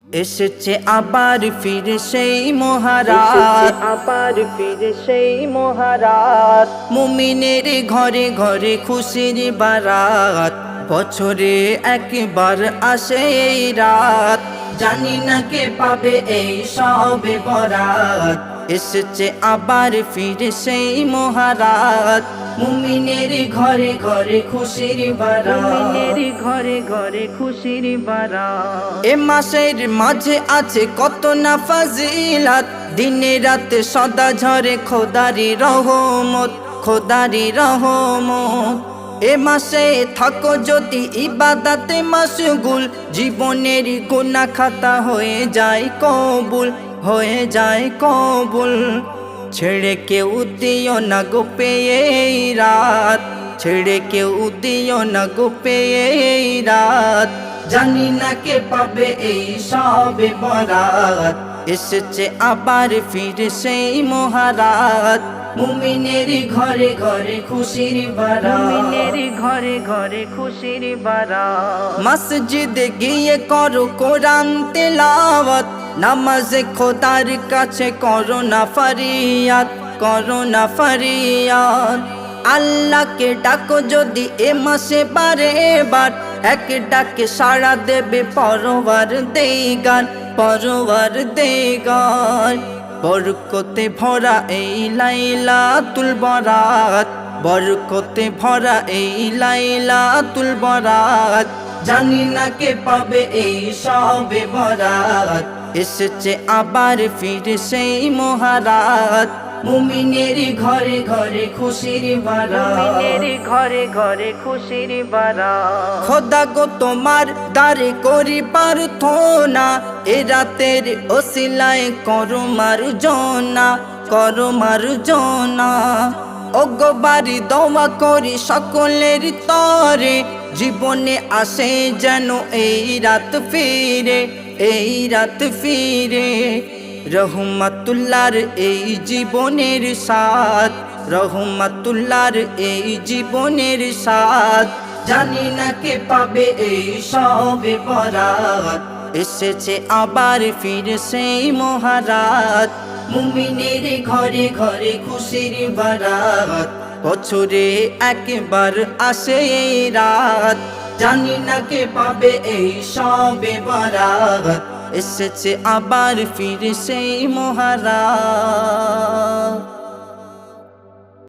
এসেছে আবার ফিরে সেই মহারাত, আবার ফিরে সেই মহারাত। মুমিনের ঘরে ঘরে খুশির বারাত, বছরে একবার আসে এই রাত। জানি না কে পাবে এই সবে বরাত। এসেছে আবার ফিরে সেই মহারাত, মুমিনের ঘরে ঘরে খুশির বারাত, মুমিনের ঘরে ঘরে খুশির বারাত। এ মাসের মাঝে আছে কত না ফাজিলাত, দিনে রাতে সদা ঝরে খোদারি রহমত, খোদারি রহমত। এ মাসে থাকো যদি ইবাদতে মাশগুল, জীবনের গুনাহ খাতা হয়ে যায় কবুল, হয়ে যায় কবুল। ছেড়ে কেউ দিও না গো পেয়ে এই রাত, ছেড়ে কেউ দিও না গো পেয়ে এই রাত। জানি না কে পাবে এই সবে বরাত। এসেছে আবার ফিরে সেই মহারাত, মুমিনের ঘরে ঘরে খুশির বারাত, মুমিনের ঘরে ঘরে খুশির বারাত। মসজিদে গিয়ে করো কোরআন তেলাওয়াত, নামাজে খোদার কাছে করো না ফরিয়াদ, করো না ফরিয়াদ। আল্লাহকে ডাকো যদি এ মাসে বারে বার, এক ডাকে সাড়া দেবে পরওয়ার দেগান, পরওয়ার দেগান। বরকতে ভরা এই লাইলাতুল বরাত, বরকতে ভরা এই লাইলাতুল বরাত। জানি না কে পাবে এই সবে বরাত। এসেছে আবার ফিরে সেই মহারাত, মুমিনের ঘরে ঘরে খুশির বারাত, মুমিনের ঘরে ঘরে খুশির বারাত। খোদা গো তোমার দারে করি প্রার্থনা, এ রাতের ওসিলায় করো মার্জনা, করো মার্জনা। ওগো বাড়ি দোয়া করি সকলের তরে, জীবনে আসে যেন এই রাত ফিরে, এই রাত ফিরে। রহমাতুল্লাহর এই জীবনের সাথ, রহমাতুল্লাহর এই জীবনের সাথ। জানি না কে পাবে এই সবে বরাত। এসেছে আবার ফিরে সেই মহারাত, মুমিনের ঘরে ঘরে খুশির বারাত। বছরে একবার আসে এই রাত, জানি না কে পাবে এই সবে বরাত। এসেছে আবার ফিরে সেই মহারাত।